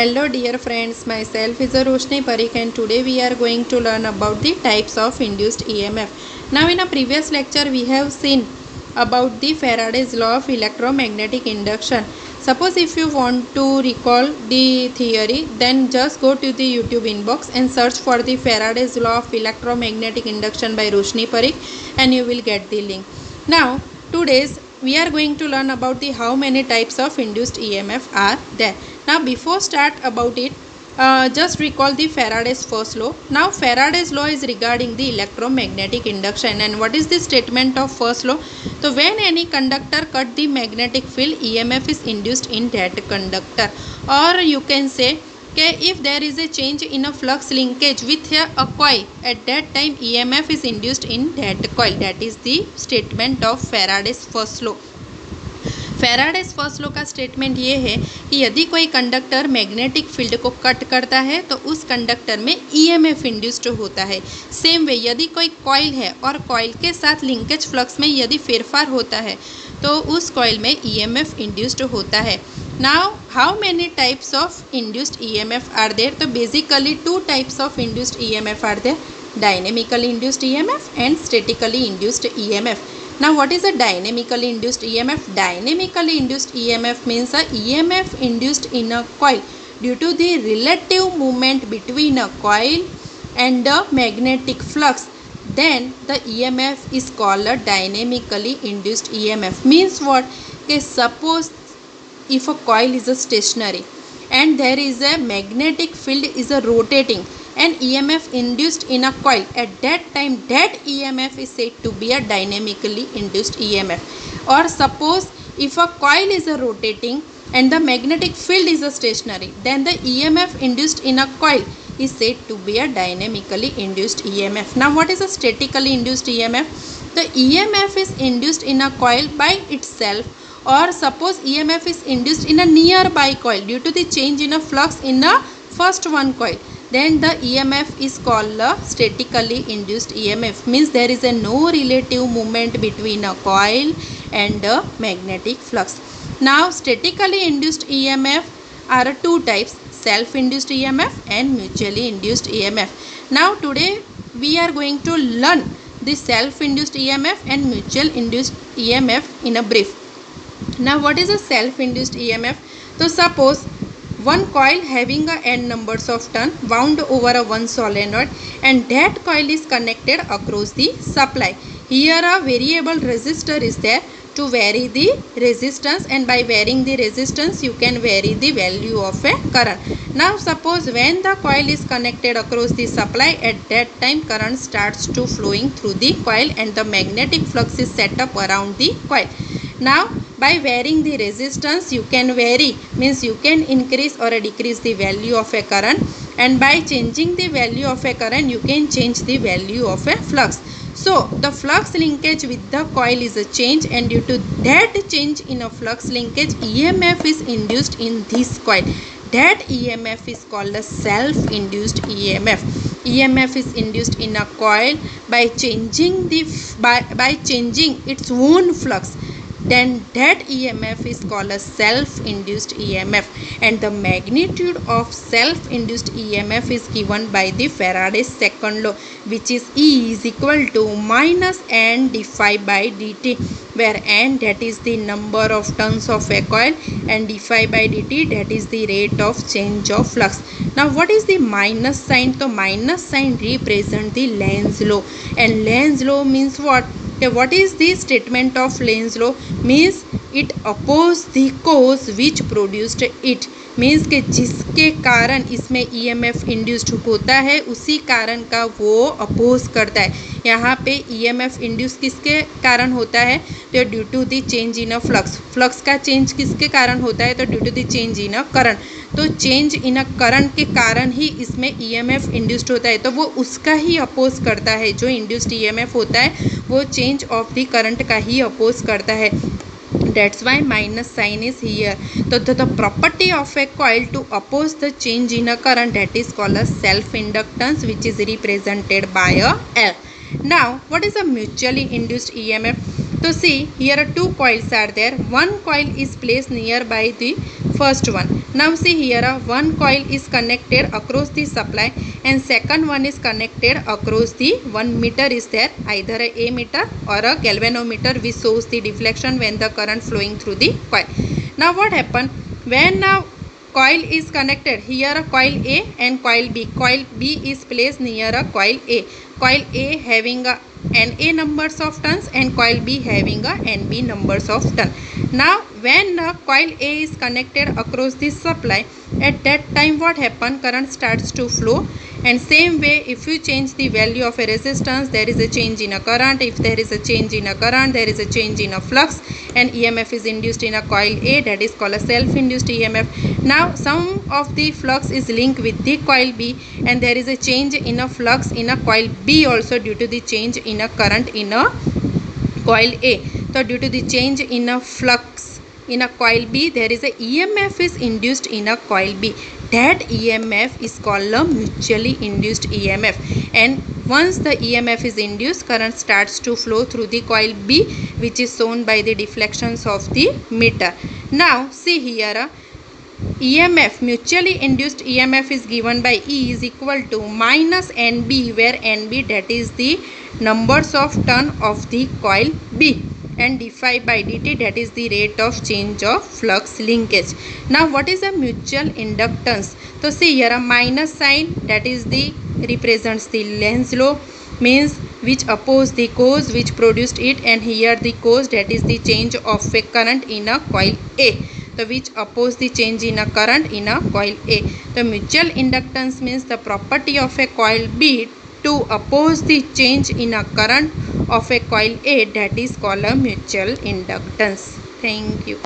Hello dear friends, myself is Roshni Parikh and today we are going to learn about the types of induced EMF. Now in a previous lecture we have seen about the Faraday's law of electromagnetic induction. Suppose if you want to recall the theory, then just go to the YouTube inbox and search for the Faraday's law of electromagnetic induction by Roshni Parikh and you will get the link. Now today's we are going to learn about the how many types of induced EMF are there. Now before start about it, just recall the Faraday's first law. Now Faraday's law is regarding the electromagnetic induction, and what is the statement of first law? So when any conductor cut the magnetic field, EMF is induced in that conductor, or you can say okay, if there is a change in a flux linkage with a coil, at that time EMF is induced in that coil. That is the statement of Faraday's first law. Faraday's first law का statement ये है कि यदि कोई conductor magnetic field को cut करता है तो उस कंडक्टर में ईएमएफ इंड्यूस्ड होता है. सेम वे यदि कोई कॉइल है और कॉइल के साथ लिंकेज फ्लक्स में यदि फेरफार होता है तो उस कॉइल में ईएमएफ इंड्यूस्ड होता है. Now how many types of induced EMF are there? तो basically two types of induced EMF are there, dynamically induced EMF and statically induced EMF. Now what is a dynamically induced EMF? Dynamically induced EMF means a EMF induced in a coil due to the relative movement between a coil and the magnetic flux. Then the EMF is called a dynamically induced EMF. Means what? Okay, suppose if a coil is a stationary and there is a magnetic field is a rotating and EMF induced in a coil, at that time that EMF is said to be a dynamically induced EMF. Or suppose if a coil is a rotating and the magnetic field is a stationary, then the EMF induced in a coil is said to be a dynamically induced EMF. Now what is a statically induced EMF? The EMF is induced in a coil by itself, or suppose EMF is induced in a nearby coil due to the change in a flux in the first one coil, then the EMF is called a statically induced EMF. Means there is a no relative movement between a coil and a magnetic flux. Now statically induced EMF are two types, self-induced EMF and mutually induced EMF. Now today we are going to learn the self-induced EMF and mutual induced EMF in a brief. Now what is a self-induced EMF? So suppose one coil having a n numbers of turn wound over a one solenoid and that coil is connected across the supply. Here a variable resistor is there to vary the resistance, and by varying the resistance you can vary the value of a current. Now suppose when the coil is connected across the supply, at that time current starts to flowing through the coil and the magnetic flux is set up around the coil. Now by varying the resistance you can vary, means you can increase or decrease the value of a current, and by changing the value of a current you can change the value of a flux. So the flux linkage with the coil is a change, and due to that change in a flux linkage EMF is induced in this coil. That EMF is called a self-induced EMF. EMF is induced in a coil by changing the by changing its own flux. Then that EMF is called a self-induced EMF, and the magnitude of self-induced EMF is given by the Faraday's second law, which is E is equal to minus n d phi by dt, where n that is the number of turns of a coil and d phi by dt that is the rate of change of flux. Now what is the minus sign? So minus sign represents the Lenz law, and Lenz law means what? Okay, what is the statement of Lenz law? Means it opposes the cause which produced it. Means के जिसके कारण इसमें EMF induced होता है उसी कारण का वो अपोज करता है. यहाँ पे EMF इंड्यूस किसके कारण होता है? तो due to the change in a flux. Flux का चेंज किसके कारण होता है? तो due to the change in a current. तो चेंज इन अ करंट के कारण ही इसमें EMF इंड्यूस्ड होता है, तो वो उसका ही अपोज करता है. जो इंड्यूस्ड EMF होता है वो चेंज ऑफ द करंट का ही अपोज करता है. That's why minus sign is here. So the property of a coil to oppose the change in a current, that is called a self-inductance, which is represented by a L. Now what is a mutually induced EMF? So see, here are two coils are there. One coil is placed nearby the first one. Now see here, one coil is connected across the supply and second one is connected across the 1 meter is there, either a ammeter or a galvanometer which shows the deflection when the current flowing through the coil. Now what happened when coil is connected here, a coil A and coil B. Coil B is placed near a coil A. Coil A having a NA numbers of turns and coil B having a NB numbers of turn. Now when coil A is connected across this supply, at that time what happen, current starts to flow, and same way if you change the value of a resistance, there is a change in a current. If there is a change in a current, there is a change in a flux, and EMF is induced in a coil A, that is called a self-induced EMF. Now some of the flux is linked with the coil B and there is a change in a flux in a coil B also due to the change in a current in a coil A. So due to the change in a flux in a coil B, there is a EMF is induced in a coil B. That EMF is called a mutually induced EMF, and once the EMF is induced, current starts to flow through the coil B, which is shown by the deflections of the meter. Now see here, EMF, mutually induced EMF is given by E is equal to minus NB, where NB that is the numbers of turn of the coil B, and dphi by dt that is the rate of change of flux linkage. Now what is a mutual inductance? So see here, a minus sign that is the represents the Lenz law, means which oppose the cause which produced it, and here the cause that is the change of a current in a coil A. So which oppose the change in a current in a coil A. The mutual inductance means the property of a coil B to oppose the change in a current of a coil A, that is called a mutual inductance. Thank you.